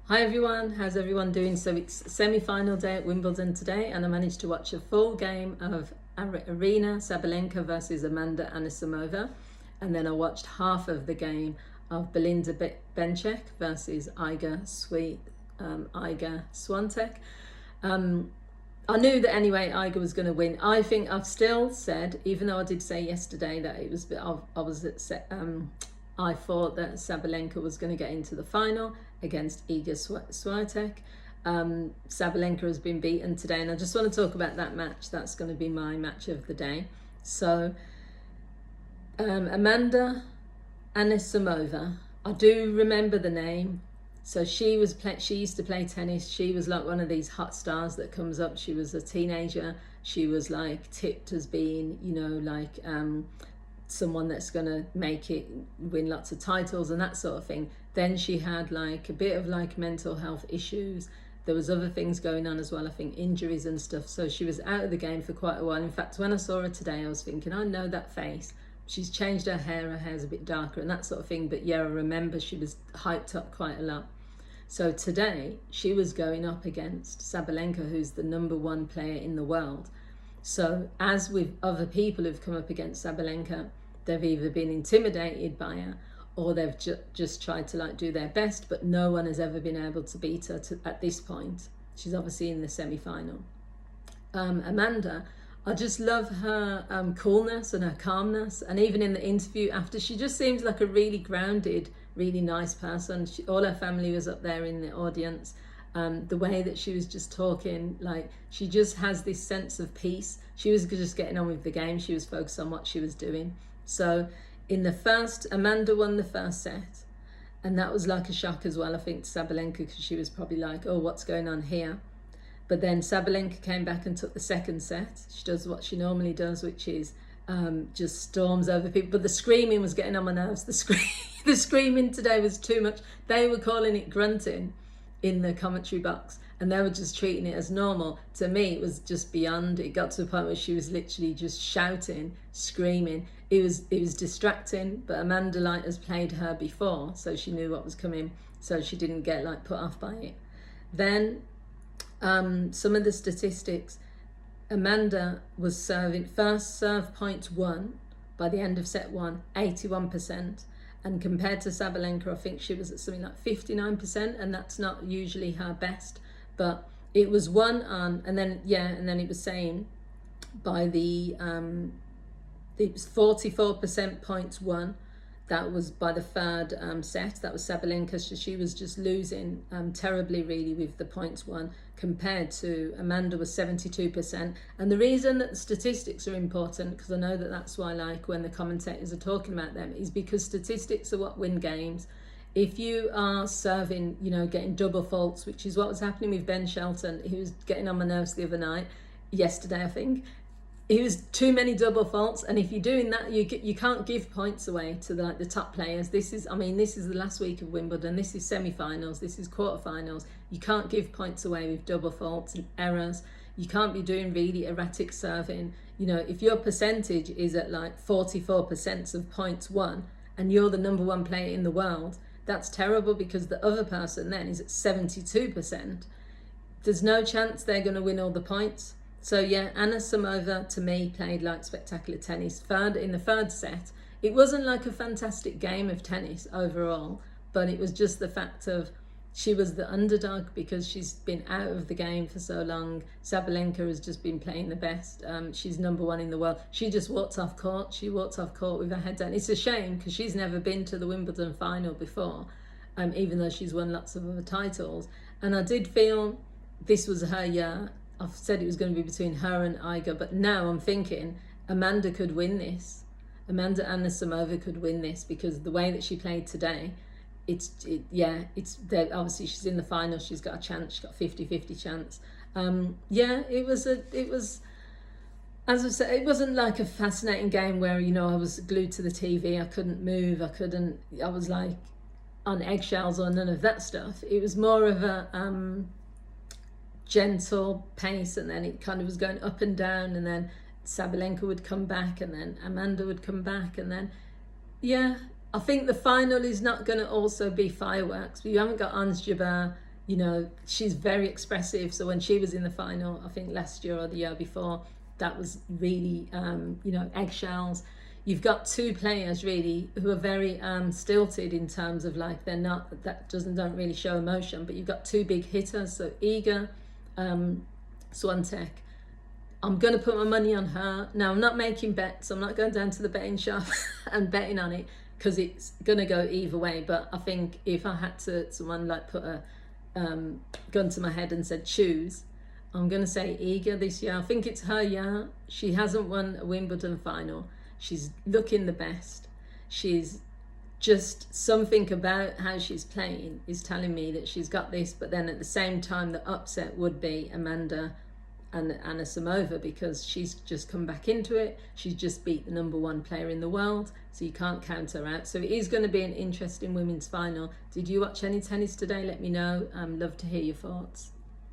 Hi everyone, how's everyone doing? So it's semi-final day at Wimbledon today, and I managed to watch a full game of Arina Sabalenka versus Amanda Anisimova, and then I watched half of the game of Belinda Bencic versus Iga Swiatek. I knew that anyway Iga was going to win. I think I've still said, even though I did say yesterday that it was, I thought that Sabalenka was going to get into the final against Iga Swiatek. Sabalenka has been beaten today, and I just want to talk about that match. That's going to be my match of the day. So Amanda Anisimova, I do remember the name. So she used to play tennis. She was like one of these hot stars that comes up. She was a teenager. She was like tipped as being, someone that's going to make it, win lots of titles and that sort of thing. Then she had like a bit of like mental health issues. There was other things going on as well, I think injuries and stuff. So she was out of the game for quite a while. In fact, when I saw her today, I was thinking, I know that face. She's changed her hair's a bit darker and that sort of thing. But yeah, I remember she was hyped up quite a lot. So today she was going up against Sabalenka, who's the #1 player in the world. So as with other people who've come up against Sabalenka, they've either been intimidated by her or they've just tried to like do their best, but no one has ever been able to beat her at this point. She's obviously in the semi-final. Amanda, I just love her coolness and her calmness, and even in the interview after, she just seems like a really grounded, really nice person. All her family was up there in the audience. The way that she was just talking, like she just has this sense of peace. She was just getting on with the game. She was focused on what she was doing. So in the first, Amanda won the first set, and that was like a shock as well, I think, to Sabalenka, because she was probably like, oh, what's going on here? But then Sabalenka came back and took the second set. She does what she normally does, which is just storms over people. But the screaming was getting on my nerves. The screaming today was too much. They were calling it grunting in the commentary box, and they were just treating it as normal. To me, it was just beyond. It got to the point where she was literally just shouting, screaming. It was distracting, but Amanda Light has played her before, so she knew what was coming, so she didn't get like put off by it. Then some of the statistics, Amanda was serving first serve point 1 by the end of set 1, 81%. And compared to Sabalenka, I think she was at something like 59%, and that's not usually her best. But it was one on, and then it was saying by it was 44% points won. That was by the third set. That was Sabalenka. So she was just losing terribly, really, with the points won, compared to Amanda was 72%. And the reason that the statistics are important, because I know that that's why, like, when the commentators are talking about them, is because statistics are what win games. If you are serving, getting double faults, which is what was happening with Ben Shelton, he was getting on my nerves the other night, yesterday, I think. It was too many double faults, and if you're doing that, you can't give points away to the top players. This is the last week of Wimbledon. This is semi-finals. This is quarterfinals. You can't give points away with double faults and errors. You can't be doing really erratic serving. If your percentage is at like 44% of points won, and you're the #1 player in the world, that's terrible, because the other person then is at 72%. There's no chance they're going to win all the points. So yeah, Anisimova to me played like spectacular tennis. In the third set, it wasn't like a fantastic game of tennis overall, but it was just the fact of she was the underdog because she's been out of the game for so long. Sabalenka has just been playing the best. She's #1 in the world. She just walked off court. She walked off court with her head down. It's a shame because she's never been to the Wimbledon final before, even though she's won lots of other titles. And I did feel this was her year. I've said it was going to be between her and Iga, but now I'm thinking Amanda could win this. Amanda Anisimova could win this, because the way that she played today, obviously she's in the final. She's got a chance. She's got 50-50 chance. It was as I said, it wasn't like a fascinating game where I was glued to the TV. I couldn't move. I was like on eggshells or none of that stuff. It was more of a gentle pace, and then it kind of was going up and down, and then Sabalenka would come back, and then Amanda would come back, and then I think the final is not going to also be fireworks. But you haven't got Ons Jabeur, You know, she's very expressive. So when she was in the final, I think last year or the year before, that was really, you know, eggshells. You've got two players really who are very stilted in terms of like they're not, that don't really show emotion. But you've got two big hitters, so Iga Swiatek. I'm going to put my money on her. Now, I'm not making bets. I'm not going down to the betting shop and betting on it because it's going to go either way. But I think if I had to, someone like put a gun to my head and said choose, I'm going to say Iga this year. I think it's her year. She hasn't won a Wimbledon final. She's looking the best. She's just, something about how she's playing is telling me that she's got this. But then at the same time, the upset would be Amanda and Anna Samova, because she's just come back into it. She's just beat the #1 player in the world, so you can't count her out. So it is going to be an interesting women's final. Did you watch any tennis today? Let me know. Love to hear your thoughts.